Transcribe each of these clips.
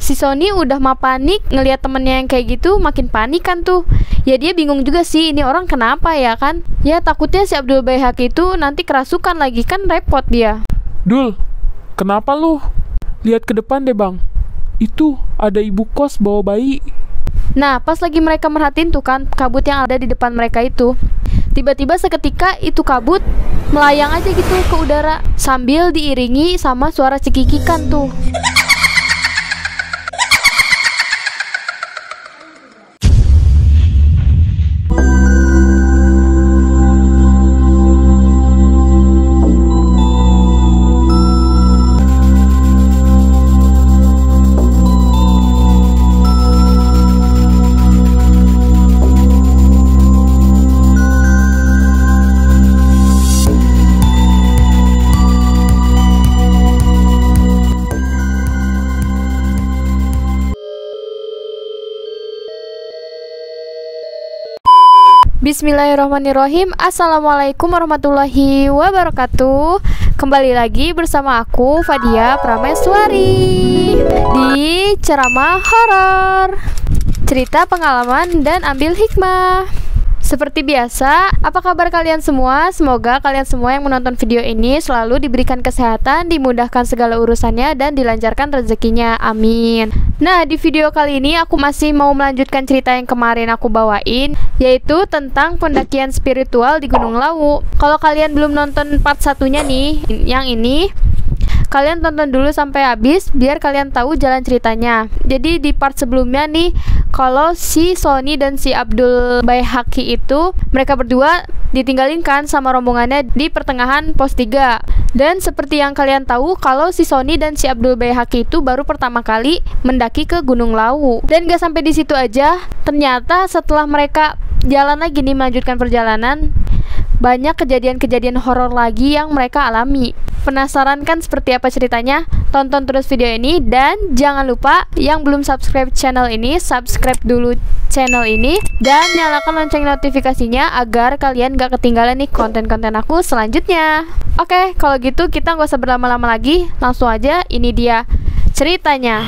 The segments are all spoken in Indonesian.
Si Sony udah mah panik ngelihat temennya yang kayak gitu, makin panik kan tuh. Ya dia bingung juga sih, ini orang kenapa ya kan. Ya takutnya si Abdul Baihaqi itu nanti kerasukan lagi, kan repot dia. Dul, kenapa lu? Lihat ke depan deh bang. Itu ada ibu kos bawa bayi. Nah pas lagi mereka merhatiin tuh kan kabut yang ada di depan mereka itu, tiba-tiba seketika itu kabut melayang aja gitu ke udara sambil diiringi sama suara cekikikan tuh. Bismillahirrahmanirrahim. Assalamualaikum warahmatullahi wabarakatuh. Kembali lagi bersama aku Fadia Prameswari di Ceramah Horor, cerita pengalaman dan ambil hikmah. Seperti biasa, apa kabar kalian semua? Semoga kalian semua yang menonton video ini selalu diberikan kesehatan, dimudahkan segala urusannya, dan dilancarkan rezekinya. Amin. Nah, di video kali ini aku masih mau melanjutkan cerita yang kemarin aku bawain, yaitu tentang pendakian spiritual di Gunung Lawu. Kalau kalian belum nonton part satunya nih, yang ini, kalian tonton dulu sampai habis biar kalian tahu jalan ceritanya. Jadi di part sebelumnya nih, kalau si Sony dan si Abdul Baihaqi itu, mereka berdua ditinggalin kan sama rombongannya di pertengahan pos 3. Dan seperti yang kalian tahu, kalau si Sony dan si Abdul Baihaqi itu baru pertama kali mendaki ke Gunung Lawu. Dan gak sampai di situ aja, ternyata setelah mereka jalan lagi nih melanjutkan perjalanan, banyak kejadian-kejadian horor lagi yang mereka alami. Penasaran kan seperti apa ceritanya? Tonton terus video ini, dan jangan lupa yang belum subscribe channel ini, subscribe dulu channel ini dan nyalakan lonceng notifikasinya agar kalian gak ketinggalan nih konten-konten aku selanjutnya. Oke, kalau gitu kita gak usah berlama-lama lagi, langsung aja ini dia ceritanya.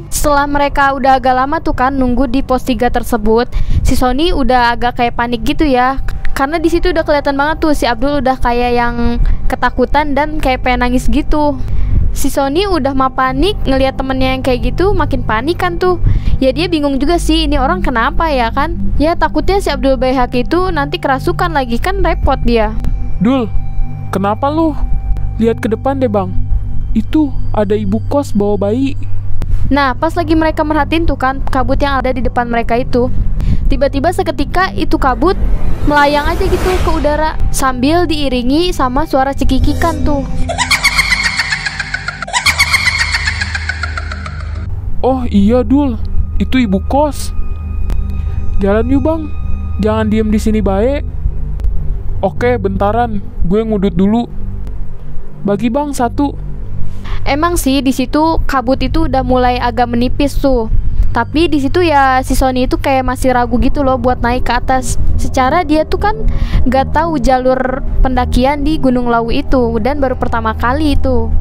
Setelah mereka udah agak lama tuh kan nunggu di pos 3 tersebut, si Sony udah agak kayak panik gitu ya. Karena di situ udah kelihatan banget tuh si Abdul udah kayak yang ketakutan dan kayak pengen nangis gitu. Si Sony udah mah panik ngelihat temennya yang kayak gitu, makin panik kan tuh. Ya dia bingung juga sih, ini orang kenapa ya kan. Ya takutnya si Abdul Baihaqi itu nanti kerasukan lagi, kan repot dia. Dul, kenapa lu? Lihat ke depan deh bang. Itu ada ibu kos bawa bayi. Nah pas lagi mereka merhatiin tuh kan kabut yang ada di depan mereka itu, tiba-tiba seketika itu kabut melayang aja gitu ke udara sambil diiringi sama suara cekikikan tuh. Oh iya Dul, itu ibu kos. Jalan yuk bang, jangan diem di sini bae. Oke bentaran, gue ngudut dulu. Bagi bang satu. Emang sih di situ kabut itu udah mulai agak menipis tuh. Tapi di situ ya si Sony itu kayak masih ragu gitu loh buat naik ke atas. Secara dia tuh kan gak tahu jalur pendakian di Gunung Lawu itu dan baru pertama kali itu.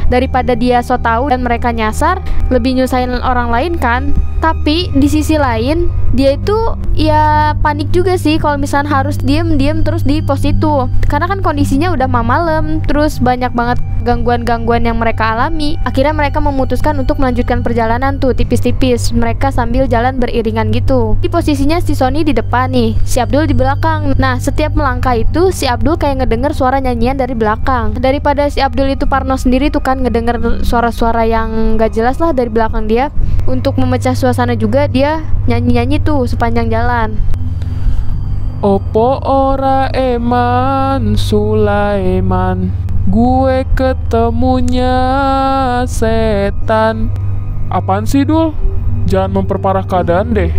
Daripada dia so tahu dan mereka nyasar, lebih nyusahin orang lain kan. Tapi di sisi lain dia itu ya panik juga sih kalau misalnya harus diem terus di pos itu. Karena kan kondisinya udah malam, terus banyak banget gangguan-gangguan yang mereka alami. Akhirnya mereka memutuskan untuk melanjutkan perjalanan tuh tipis-tipis. Mereka sambil jalan beriringan gitu. Di posisinya si Sony di depan nih, si Abdul di belakang. Nah setiap melangkah itu si Abdul kayak ngedenger suara nyanyian dari belakang. Daripada si Abdul itu parno sendiri tuh kan ngedenger suara-suara yang gak jelas lah dari belakang dia. Untuk memecah suasana juga dia nyanyi-nyanyi tuh sepanjang jalan. Opo ora eman Sulaiman, gue ketemunya setan. Apaan sih Dul? Jangan memperparah keadaan deh.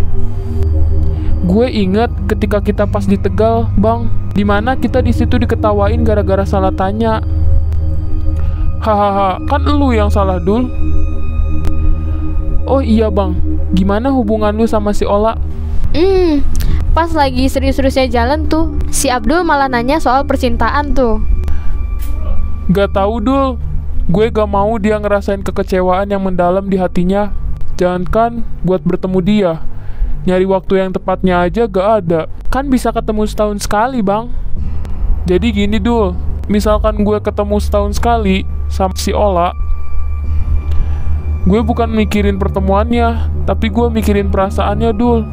Gue inget ketika kita pas di Tegal, bang, dimana kita di situ diketawain gara-gara salah tanya. Hahaha, kan lu yang salah Dul. Oh iya bang, gimana hubungan lu sama si Ola? Pas lagi serius-seriusnya jalan tuh, si Abdul malah nanya soal percintaan tuh. Gak tahu Dul, gue gak mau dia ngerasain kekecewaan yang mendalam di hatinya. Jangankan buat bertemu dia, nyari waktu yang tepatnya aja gak ada. Kan bisa ketemu setahun sekali bang. Jadi gini Dul, misalkan gue ketemu setahun sekali sama si Ola, gue bukan mikirin pertemuannya, tapi gue mikirin perasaannya Dul.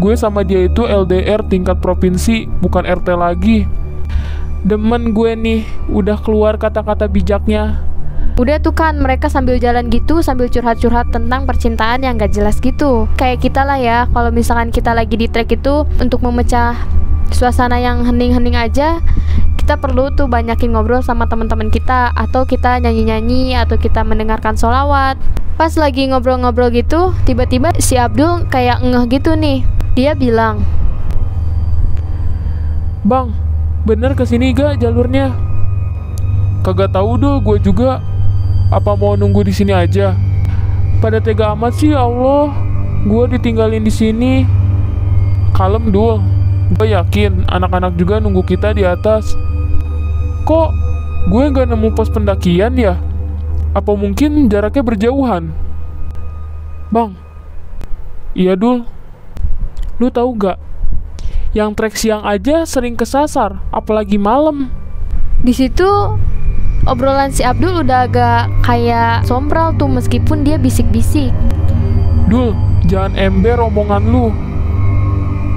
Gue sama dia itu LDR tingkat provinsi, bukan RT lagi. Demen gue nih, udah keluar kata-kata bijaknya. Udah tuh kan, mereka sambil jalan gitu, sambil curhat-curhat tentang percintaan yang gak jelas gitu. Kayak kita lah ya, kalau misalkan kita lagi di trek itu, untuk memecah suasana yang hening-hening aja, kita perlu tuh banyakin ngobrol sama teman-teman kita, atau kita nyanyi-nyanyi, atau kita mendengarkan sholawat. Pas lagi ngobrol-ngobrol gitu, tiba-tiba si Abdul kayak ngeh gitu nih. Dia bilang, "Bang, bener kesini gak jalurnya?" "Kagak tahu Dul, gue juga. Apa mau nunggu di sini aja?" "Pada tega amat sih, ya Allah. Gue ditinggalin di sini." "Kalem Dul. Gue yakin anak-anak juga nunggu kita di atas." "Kok gue gak nemu pos pendakian ya? Apa mungkin jaraknya berjauhan?" "Bang." "Iya Dul. Lu tahu gak? Yang trek siang aja sering kesasar, apalagi malam." Di situ obrolan si Abdul udah agak kayak sompral tuh, meskipun dia bisik-bisik. "Dul, jangan ember omongan lu.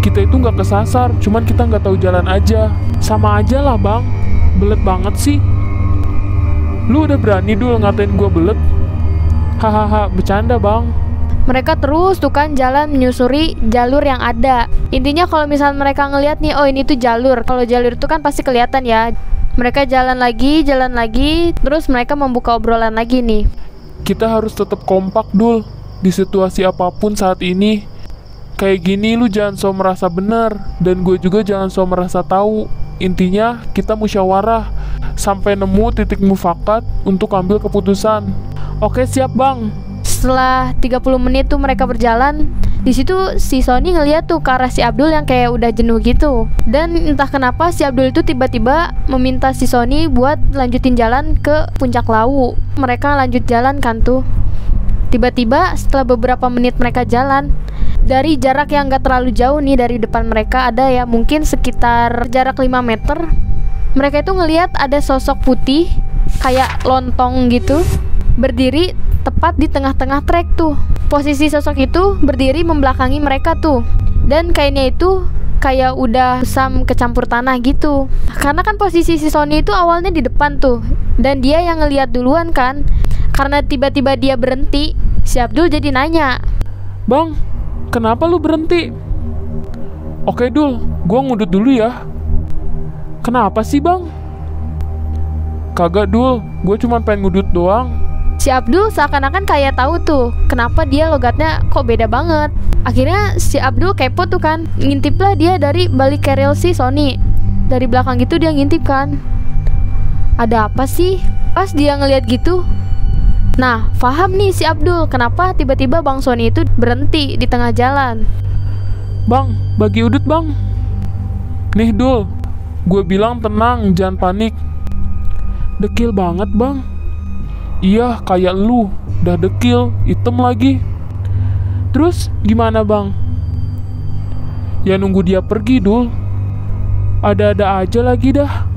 Kita itu nggak kesasar, cuman kita nggak tahu jalan aja. Sama aja lah bang, belet banget sih." "Lu udah berani Dul ngatain gua belet?" "Hahaha, bercanda bang." Mereka terus tuh kan jalan menyusuri jalur yang ada. Intinya kalau misalnya mereka ngelihat nih, oh ini tuh jalur. Kalau jalur itu kan pasti kelihatan ya. Mereka jalan lagi, terus mereka membuka obrolan lagi nih. "Kita harus tetap kompak Dul, di situasi apapun saat ini. Kayak gini lu jangan so merasa benar, dan gue juga jangan so merasa tahu. Intinya kita musyawarah sampai nemu titik mufakat untuk ambil keputusan." "Oke siap bang." Setelah 30 menit tuh mereka berjalan, di situ si Sony ngeliat tuh ke arah si Abdul yang kayak udah jenuh gitu. Dan entah kenapa si Abdul itu tiba-tiba meminta si Sony buat lanjutin jalan ke Puncak Lawu. Mereka lanjut jalan kan tuh. Tiba-tiba setelah beberapa menit mereka jalan, dari jarak yang gak terlalu jauh nih, dari depan mereka ada ya mungkin sekitar jarak 5 meter, mereka itu ngeliat ada sosok putih kayak lontong gitu berdiri tepat di tengah-tengah trek tuh. Posisi sosok itu berdiri membelakangi mereka tuh, dan kainnya itu kayak udah usam kecampur tanah gitu. Karena kan posisi si Sony itu awalnya di depan tuh, dan dia yang ngelihat duluan kan. Karena tiba-tiba dia berhenti, si Abdul jadi nanya, "Bang, kenapa lu berhenti?" "Oke Dul, gua ngudut dulu ya." "Kenapa sih bang?" "Kagak Dul, gue cuma pengen ngudut doang." Si Abdul seakan-akan kayak tahu tuh kenapa dia logatnya kok beda banget. Akhirnya si Abdul kepo tuh kan, ngintiplah dia dari balik keril si Sony. Dari belakang gitu dia ngintip kan, ada apa sih? Pas dia ngeliat gitu, nah paham nih si Abdul kenapa tiba-tiba Bang Sony itu berhenti di tengah jalan. "Bang, bagi udut bang." "Nih Dul, gue bilang tenang, jangan panik." "Dekil banget bang." "Iya, kayak lu, udah dekil, hitam lagi." "Terus gimana bang?" "Ya nunggu dia pergi Dul. Ada-ada aja lagi dah."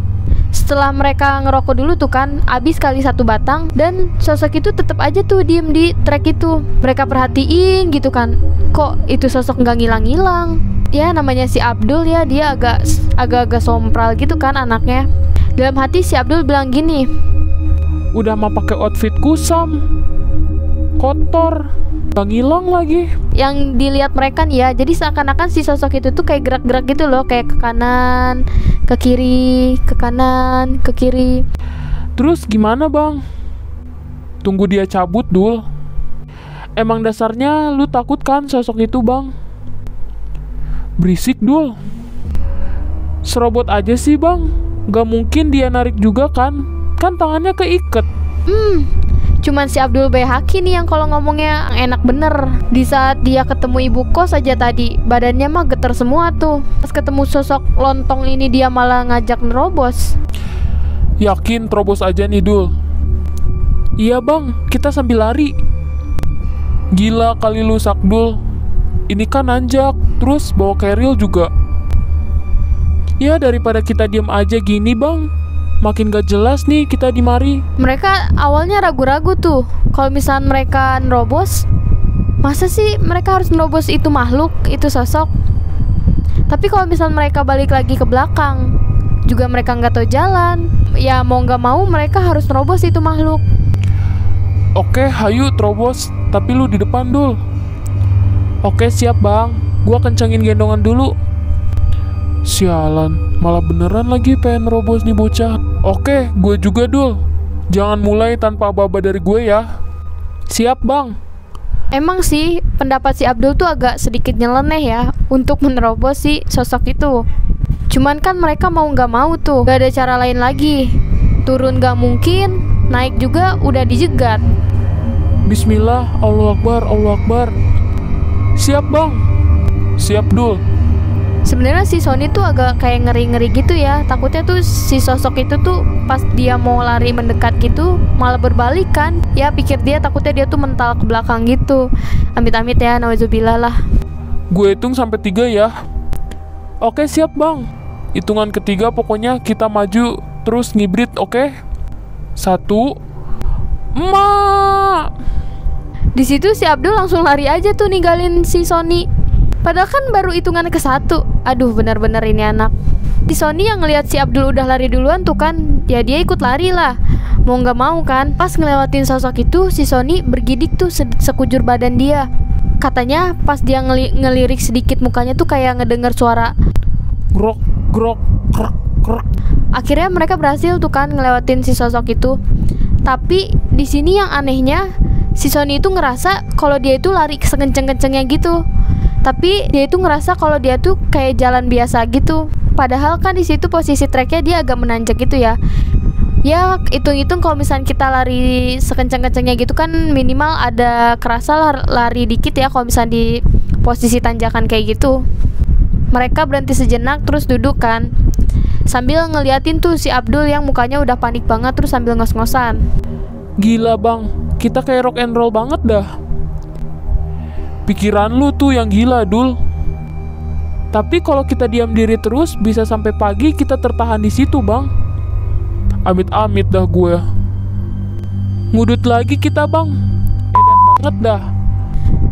Setelah mereka ngerokok dulu tuh kan, abis kali 1 batang, dan sosok itu tetap aja tuh diem di trek itu. Mereka perhatiin gitu kan, kok itu sosok nggak ngilang-ngilang. Ya namanya si Abdul ya, dia agak-agak sompral gitu kan anaknya. Dalam hati si Abdul bilang gini, "Udah mah pakai outfit kusam, kotor, gak ngilang lagi." yang dilihat mereka nih ya, jadi seakan-akan si sosok itu tuh kayak gerak-gerak gitu loh, kayak ke kanan, ke kiri, ke kanan, ke kiri. "Terus gimana bang?" "Tunggu dia cabut Dul. Emang dasarnya lu takut kan sosok itu bang?" "Berisik Dul. Serobot aja sih bang, gak mungkin dia narik juga kan? Kan tangannya keiket." Cuman si Abdul Baihaqi nih yang kalau ngomongnya enak bener. Di saat dia ketemu ibu kos aja tadi, badannya mah getar semua tuh. Pas ketemu sosok lontong ini dia malah ngajak nerobos. Yakin terobos aja nih Dul? Iya bang, kita sambil lari. Gila kali lu Sakdul. Ini kan nanjak, terus bawa keril juga. Ya daripada kita diem aja gini bang, makin gak jelas nih kita di mari. Mereka awalnya ragu-ragu tuh. Kalau misalnya mereka nerobos, masa sih mereka harus nerobos itu makhluk, itu sosok? Tapi kalau misalnya mereka balik lagi ke belakang, juga mereka nggak tahu jalan. Ya mau nggak mau mereka harus nerobos itu makhluk. Oke, hayu terobos, tapi lu di depan Dul. Oke siap bang, gua kencengin gendongan dulu. Sialan, malah beneran lagi pengen nerobos nih bocah. Oke, gue juga Dul. Jangan mulai tanpa aba-aba dari gue ya. Siap bang. Emang sih pendapat si Abdul tuh agak sedikit nyeleneh ya untuk menerobos si sosok itu. Cuman kan mereka mau nggak mau tuh, gak ada cara lain lagi. Turun gak mungkin, naik juga udah dijegat. Bismillah, Allahu Akbar, Allahu Akbar. Siap bang. Siap Dul. Sebenarnya si Sony tuh agak kayak ngeri-ngeri gitu ya. Takutnya tuh si sosok itu tuh pas dia mau lari mendekat gitu malah berbalik kan. Ya pikir dia takutnya dia tuh mental ke belakang gitu. Amit-amit ya, nauzubillah lah. Gue hitung sampai 3 ya. Oke siap bang. Hitungan ketiga pokoknya kita maju terus ngibrit, oke? 1. Ma. Di situ si Abdul langsung lari aja tuh ninggalin si Sony. Padahal kan baru hitungan ke-1. Aduh benar-benar ini anak. Si Sony yang ngelihat si Abdul udah lari duluan tuh kan, ya dia ikut lari lah. Mau nggak mau kan. Pas ngelewatin sosok itu, si Sony bergidik tuh sekujur badan dia. Katanya pas dia ngelirik sedikit mukanya tuh kayak ngedenger suara grok grok krek krek. Akhirnya mereka berhasil tuh kan ngelewatin si sosok itu. Tapi di sini yang anehnya, si Sony itu ngerasa kalau dia itu lari sekenceng-kencengnya gitu. Tapi dia itu ngerasa kalau dia tuh kayak jalan biasa gitu. Padahal kan di situ posisi treknya dia agak menanjak gitu ya. Ya hitung-hitung kalau misalnya kita lari sekencang-kencangnya gitu kan minimal ada kerasa lari dikit ya kalau misalnya di posisi tanjakan kayak gitu. Mereka berhenti sejenak terus duduk kan, sambil ngeliatin tuh si Abdul yang mukanya udah panik banget terus sambil ngos-ngosan. Gila bang, kita kayak rock and roll banget dah. Pikiran lu tuh yang gila Dul. Tapi kalau kita diam diri terus bisa sampai pagi kita tertahan di situ bang. Amit-amit dah gue. Ngudut lagi kita bang. Edan banget dah.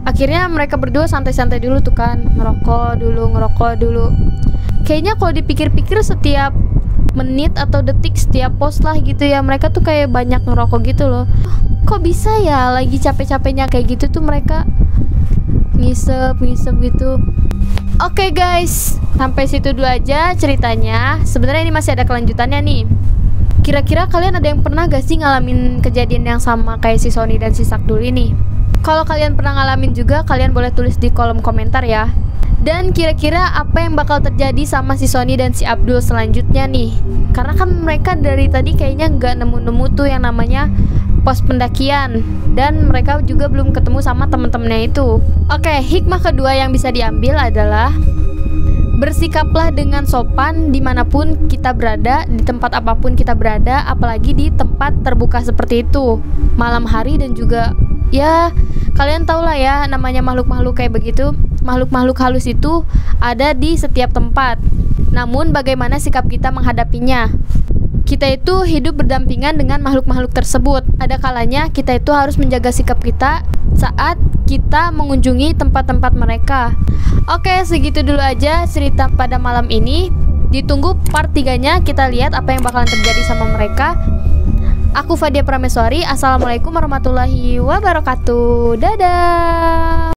Akhirnya mereka berdua santai-santai dulu tuh kan, ngerokok dulu. Kayaknya kalau dipikir-pikir setiap menit atau detik setiap pos lah gitu ya, mereka tuh kayak banyak ngerokok gitu loh. Kok bisa ya lagi capek-capeknya kayak gitu tuh mereka ngisep gitu. Oke guys, sampai situ dulu aja ceritanya. Sebenarnya ini masih ada kelanjutannya nih. Kira-kira kalian ada yang pernah gak sih ngalamin kejadian yang sama kayak si Sony dan si Sakdul ini? Kalau kalian pernah ngalamin juga, kalian boleh tulis di kolom komentar ya. Dan kira-kira apa yang bakal terjadi sama si Sony dan si Abdul selanjutnya nih? Karena kan mereka dari tadi kayaknya nggak nemu-nemu tuh yang namanya pos pendakian. Dan mereka juga belum ketemu sama temen-temennya itu. Oke, hikmah kedua yang bisa diambil adalah bersikaplah dengan sopan dimanapun kita berada, di tempat apapun kita berada, apalagi di tempat terbuka seperti itu, malam hari dan juga ya kalian tau lah ya namanya makhluk-makhluk kayak begitu. Makhluk-makhluk halus itu ada di setiap tempat. Namun bagaimana sikap kita menghadapinya? Kita itu hidup berdampingan dengan makhluk-makhluk tersebut. Ada kalanya kita itu harus menjaga sikap kita saat kita mengunjungi tempat-tempat mereka. Oke, segitu dulu aja cerita pada malam ini. Ditunggu part 3-nya, kita lihat apa yang bakalan terjadi sama mereka. Aku Fadia Prameswari. Assalamualaikum warahmatullahi wabarakatuh. Dadah.